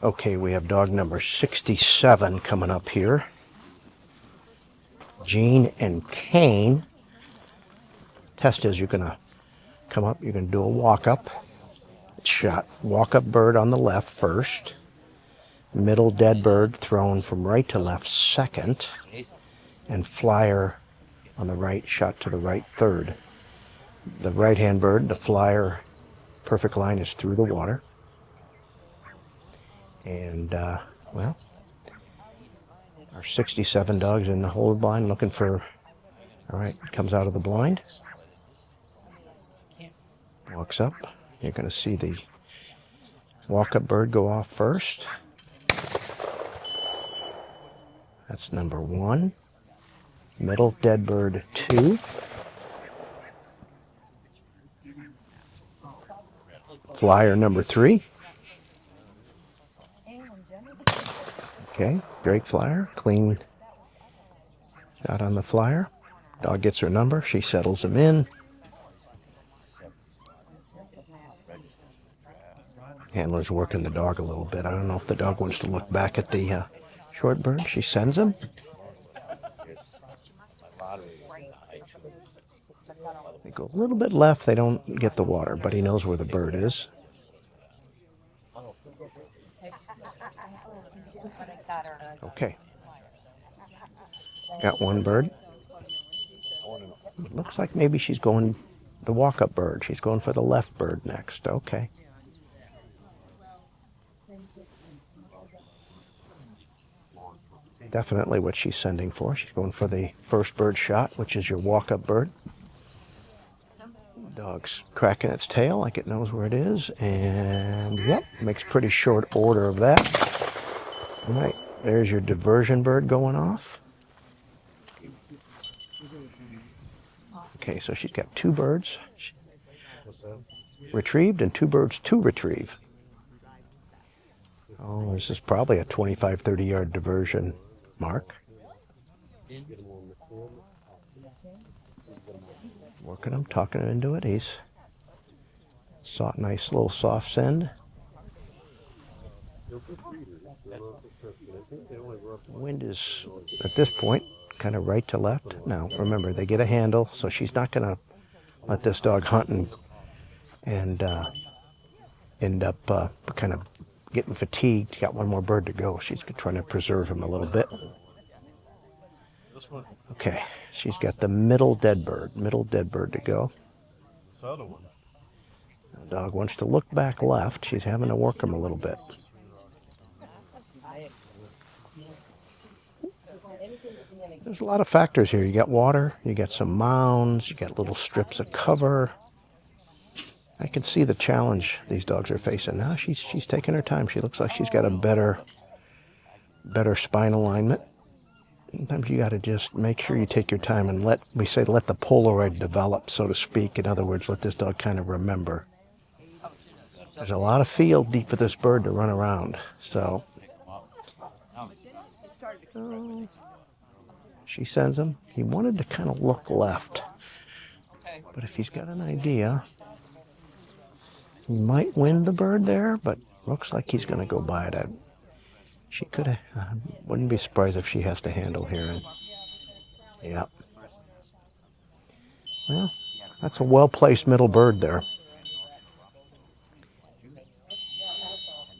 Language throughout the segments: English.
Okay, we have dog number 67 coming up here. Gene and Kane. Test is you're going to come up, you're going to do a walk-up. Shot walk-up bird on the left first. Middle dead bird thrown from right to left second. And flyer on the right, shot to the right third. The right-hand bird, the flyer, perfect line is through the water. And, well, our 67 dogs in the hold blind looking for, all right, comes out of the blind. Walks up. You're going to see the walk-up bird go off first. That's number 1. Middle dead bird 2. Flyer number 3. Okay, great flyer, clean shot on the flyer. Dog gets her number, she settles him in. Handler's working the dog a little bit. I don't know if the dog wants to look back at the short bird. She sends him. They go a little bit left, they don't get the water, but he knows where the bird is. Okay. Got one bird. Looks like maybe she's going the walk-up bird. She's going for the left bird next. Okay. Definitely what she's sending for. She's going for the first bird shot, which is your walk-up bird. Dog's cracking its tail like it knows where it is, and yep, makes pretty short order of that. All right, there's your diversion bird going off. Okay, so she's got 2 birds retrieved and 2 birds to retrieve. Oh, this is probably a 25, 30 yard diversion mark. Working him, talking him into it. He's nice little soft send. Wind is, at this point, kind of right to left. Now, remember, they get a handle, so she's not going to let this dog hunt and end up kind of getting fatigued. Got one more bird to go. She's trying to preserve him a little bit. Okay, she's got the middle dead bird to go. The dog wants to look back left. She's having to work him a little bit. There's a lot of factors here. You got water, you got some mounds, you got little strips of cover. I can see the challenge these dogs are facing. Now she's taking her time. She looks like she's got a better spine alignment. Sometimes you got to just make sure you take your time and let the Polaroid develop, so to speak. In other words, let this dog kind of remember. There's a lot of field deep with this bird to run around, so. She sends him. He wanted to kind of look left, but if he's got an idea, he might win the bird there, but looks like he's going to go by it. She could have, wouldn't be surprised if she has to handle here. And, yeah. Well, that's a well-placed middle bird there.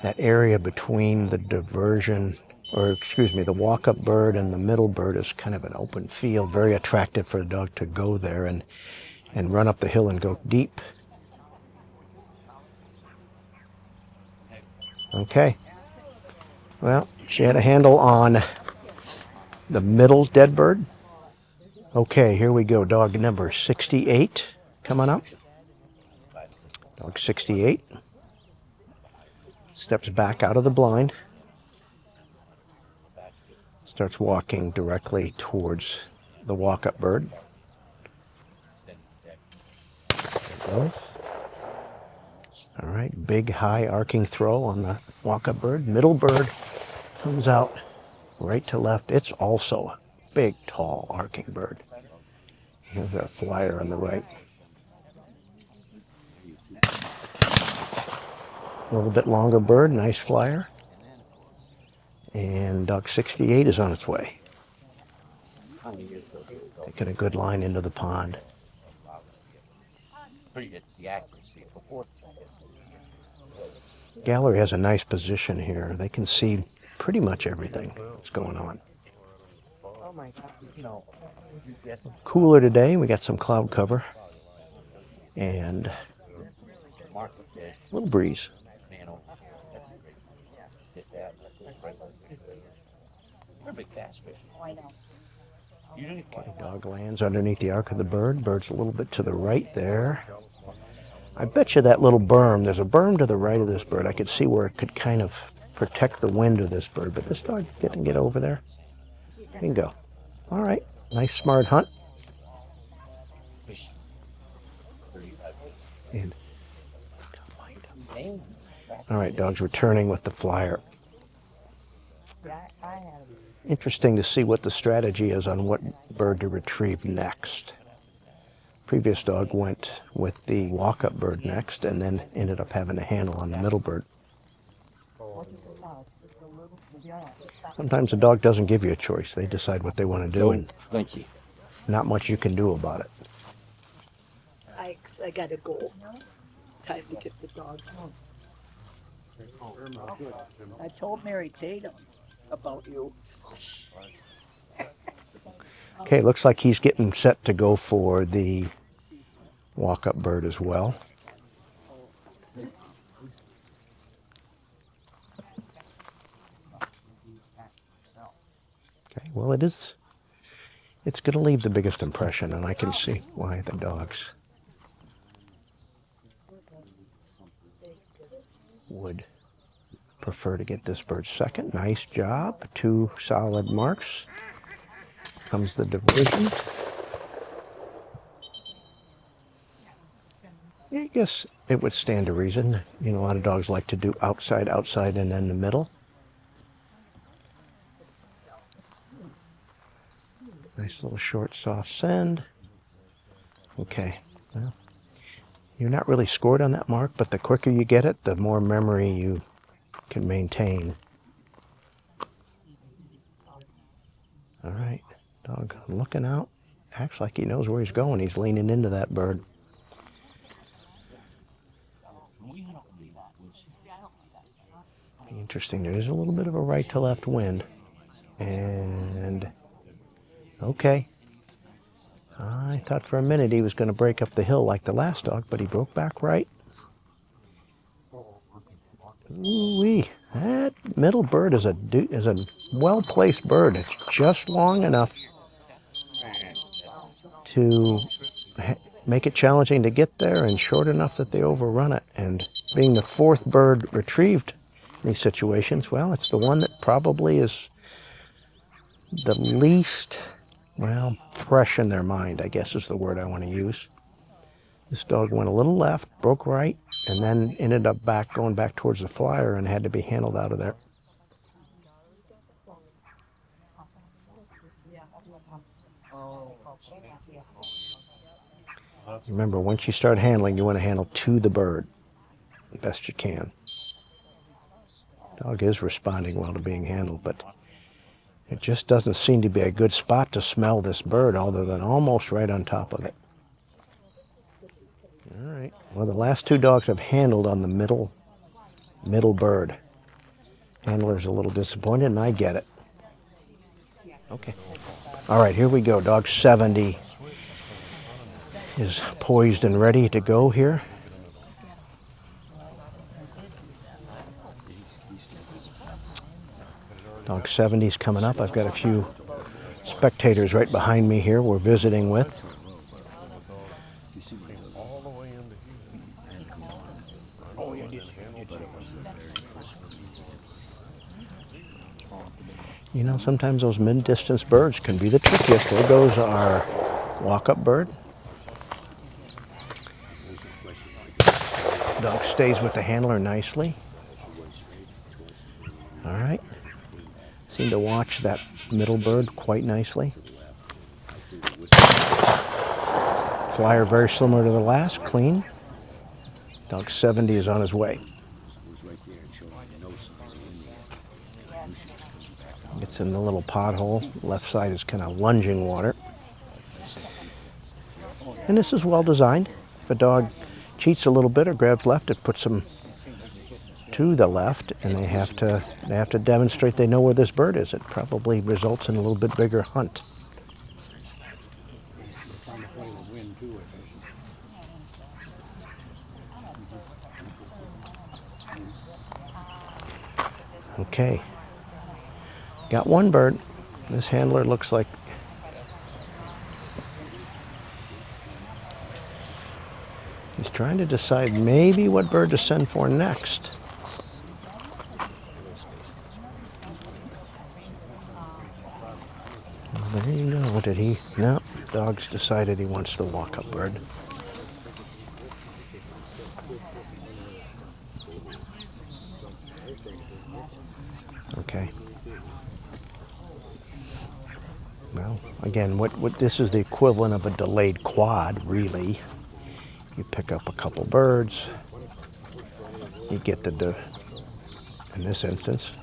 That area between the diversion, or excuse me, the walk-up bird and the middle bird is kind of an open field, very attractive for a dog to go there and run up the hill and go deep. Okay. Well, she had a handle on the middle dead bird. Okay, here we go. Dog number 68 coming up. Dog 68 steps back out of the blind. Starts walking directly towards the walk-up bird. Both. All right, big high arcing throw on the walk-up bird. Middle bird comes out right to left. It's also a big, tall arcing bird. Here's a flyer on the right. A little bit longer bird, nice flyer. And dog 68 is on its way. Taking a good line into the pond. Gallery has a nice position here. They can see pretty much everything that's going on. Cooler today. We got some cloud cover and a little breeze. Okay, dog lands underneath the arc of the bird. Bird's a little bit to the right there. I bet you that little berm, there's a berm to the right of this bird. I could see where it could kind of protect the wind of this bird, but this dog didn't get over there. Bingo. All right, nice smart hunt. And, all right, dog's returning with the flyer. Interesting to see what the strategy is on what bird to retrieve next. Previous dog went with the walk-up bird next and then ended up having a handle on the middle bird. Sometimes the dog doesn't give you a choice. They decide what they want to do, and Thank you. not much you can do about it. I gotta go. Time to get the dog home. I told Mary Tatum about you. Okay, looks like he's getting set to go for the walk-up bird as well. Okay, well it's going to leave the biggest impression, and I can see why the dogs would prefer to get this bird second. Nice job, 2 solid marks. Comes the diversion. Yeah, I guess it would stand to reason. You know, a lot of dogs like to do outside, and then the middle. Nice little short, soft send. Okay, well, you're not really scored on that mark, but the quicker you get it, the more memory you can maintain. All right, dog looking out. Acts like he knows where he's going. He's leaning into that bird. Interesting, there is a little bit of a right to left wind. And, okay. I thought for a minute he was going to break up the hill like the last dog, but he broke back right. Ooh-wee. That middle bird is a well-placed bird. It's just long enough to make it challenging to get there and short enough that they overrun it. And being the 4th bird retrieved in these situations, well, it's the one that probably is the least, well, fresh in their mind, I guess is the word I want to use. This dog went a little left, broke right, and then ended up going back towards the flyer and had to be handled out of there. Remember, once you start handling, you want to handle to the bird the best you can. Dog is responding well to being handled, but it just doesn't seem to be a good spot to smell this bird other than almost right on top of it. All right. Well, the last 2 dogs have handled on the middle bird. Handler's a little disappointed, and I get it. Okay. All right, here we go. Dog 70 is poised and ready to go here. Dog 70 is coming up. I've got a few spectators right behind me here we're visiting with. You know, sometimes those mid-distance birds can be the trickiest. There goes our walk-up bird. Dog stays with the handler nicely. All right. Seem to watch that middle bird quite nicely. Flyer very similar to the last, clean. Dog 70 is on his way. Gets in the little pothole. Left side is kind of lunging water. And this is well designed. If a dog cheats a little bit or grabs left, it puts them to the left, and they have to demonstrate they know where this bird is. It probably results in a little bit bigger hunt. Okay, got one bird. This handler looks like he's trying to decide maybe what bird to send for next. Well, there you go. Did he? No, dog's decided he wants the walk-up bird. Okay. Well, again, what this is the equivalent of a delayed quad, really. You pick up a couple birds, you get in this instance,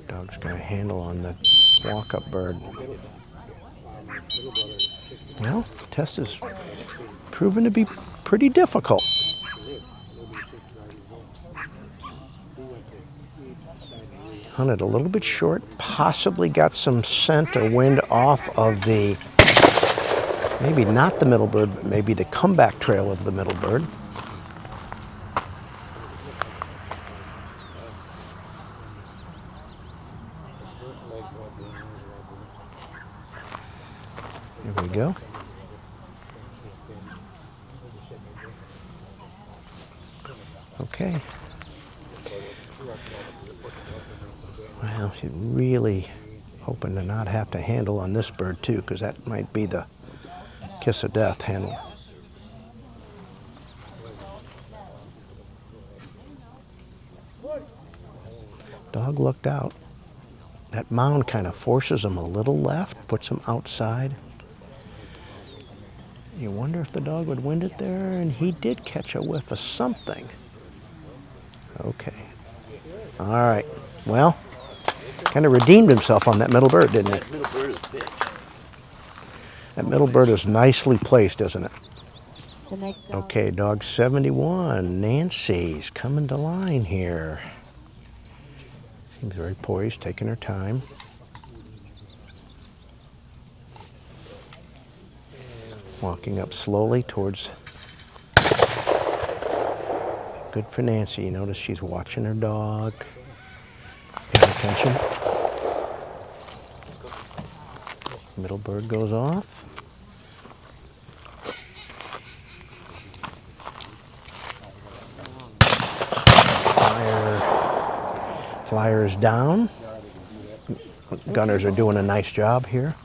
dog's got a handle on the walk-up bird. Well, the test has proven to be pretty difficult. Hunted a little bit short, possibly got some scent or wind off of the, maybe not the middle bird, but maybe the comeback trail of the middle bird. There we go. Okay. Well, she's really hoping to not have to handle on this bird too, because that might be the kiss of death handle. Dog looked out. That mound kind of forces him a little left, puts him outside. You wonder if the dog would wind it there, and he did catch a whiff of something. Okay. All right. Well, kind of redeemed himself on that middle bird, didn't he? That middle bird is big. That middle bird is nicely placed, isn't it? The next dog. Okay, dog 71, Nancy's coming to line here. Seems very poised, taking her time. Walking up slowly towards. Good for Nancy. You notice she's watching her dog. Paying attention. Middle bird goes off. Flyer is down. Gunners are doing a nice job here.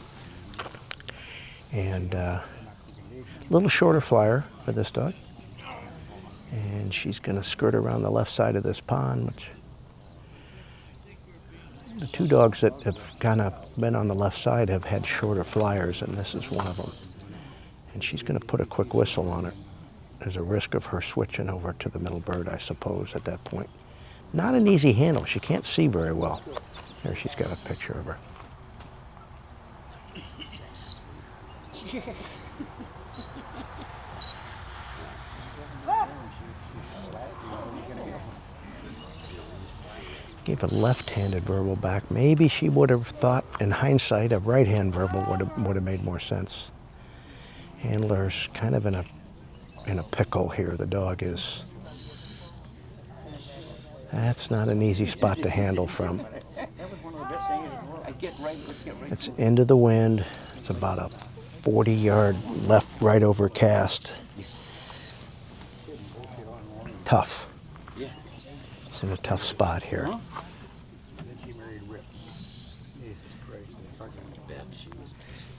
And a little shorter flyer for this dog. And she's going to skirt around the left side of this pond, which the two dogs that have kind of been on the left side have had shorter flyers, and this is one of them. And she's going to put a quick whistle on it. There's a risk of her switching over to the middle bird, I suppose, at that point. Not an easy handle. She can't see very well. There, she's got a picture of her. Gave a left-handed verbal back. Maybe she would have thought, in hindsight, a right-hand verbal would have made more sense. Handler's kind of in a pickle here. The dog is. That's not an easy spot to handle from. It's into the wind. It's about a 40-yard left-right overcast. Tough. It's in a tough spot here.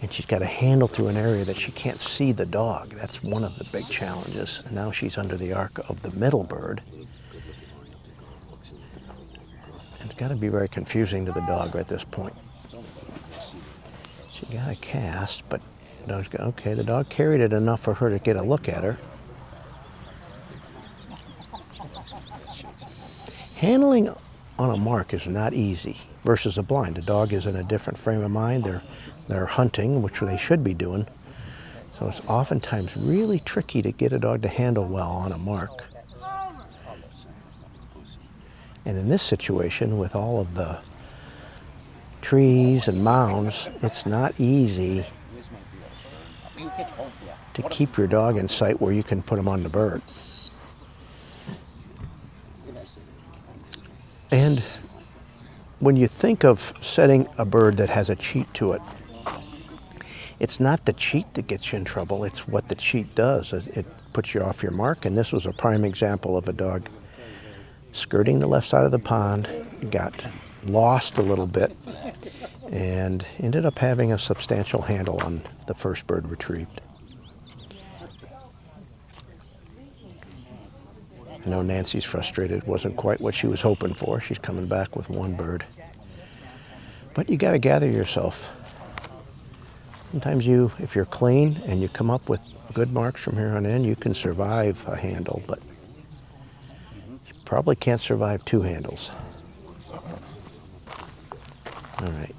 And she's got to handle through an area that she can't see the dog. That's one of the big challenges. And now she's under the arc of the middle bird. And it's got to be very confusing to the dog at this point. She got a cast, but the dog's got, okay, the dog carried it enough for her to get a look at her. Handling on a mark is not easy versus a blind. A dog is in a different frame of mind. They're hunting, which they should be doing. So it's oftentimes really tricky to get a dog to handle well on a mark. And in this situation, with all of the trees and mounds, it's not easy to keep your dog in sight where you can put him on the bird. And when you think of setting a bird that has a cheat to it, it's not the cheat that gets you in trouble, it's what the cheat does. It puts you off your mark, and this was a prime example of a dog skirting the left side of the pond, got lost a little bit, and ended up having a substantial handle on the first bird retrieved. I know Nancy's frustrated. It wasn't quite what she was hoping for. She's coming back with one bird. But you got to gather yourself. Sometimes if you're clean and you come up with good marks from here on in, you can survive a handle, but you probably can't survive two handles. All right.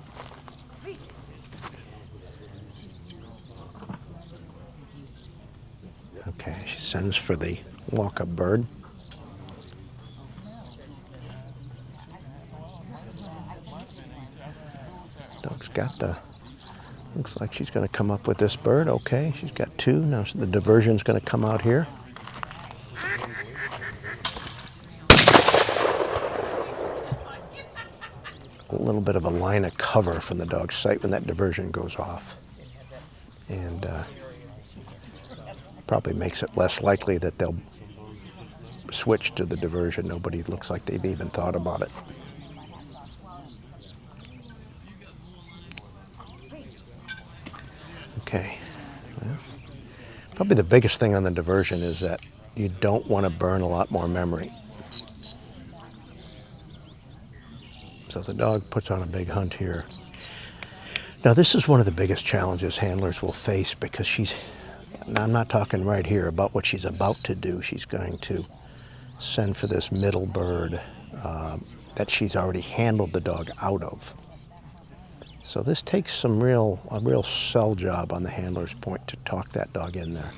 Okay, she sends for the walk-up bird. Dog's got looks like she's going to come up with this bird. Okay, she's got two. Now the diversion's going to come out here. A little bit of a line of cover from the dog's sight when that diversion goes off. And probably makes it less likely that they'll switch to the diversion. Nobody looks like they've even thought about it. Okay. Well, probably the biggest thing on the diversion is that you don't want to burn a lot more memory. So the dog puts on a big hunt here. Now this is one of the biggest challenges handlers will face, because I'm not talking right here about what she's about to do. She's going to send for this middle bird that she's already handled the dog out of. So this takes a real sell job on the handler's point to talk that dog in there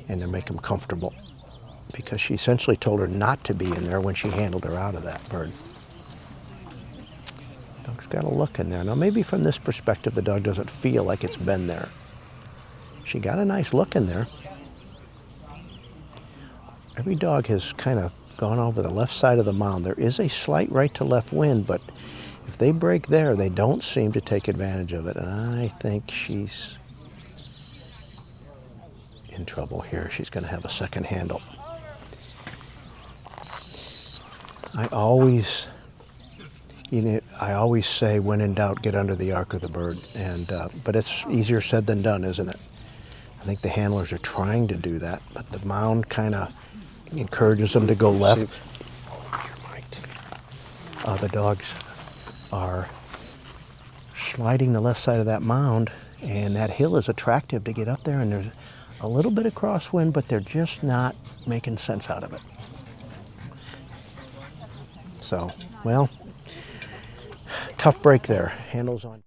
and to make him comfortable, because she essentially told her not to be in there when she handled her out of that bird. Dog's got a look in there. Now maybe from this perspective the dog doesn't feel like it's been there. She got a nice look in there. Every dog has kind of gone over the left side of the mound. There is a slight right to left wind, but if they break there, they don't seem to take advantage of it. And I think she's in trouble here. She's going to have a second handle. I always say, when in doubt, get under the arc of the bird. But it's easier said than done, isn't it? I think the handlers are trying to do that, but the mound kind of encourages them to go left. The dogs are sliding the left side of that mound, and that hill is attractive to get up there, and there's a little bit of crosswind, but they're just not making sense out of it. So, well, tough break there. Handles on.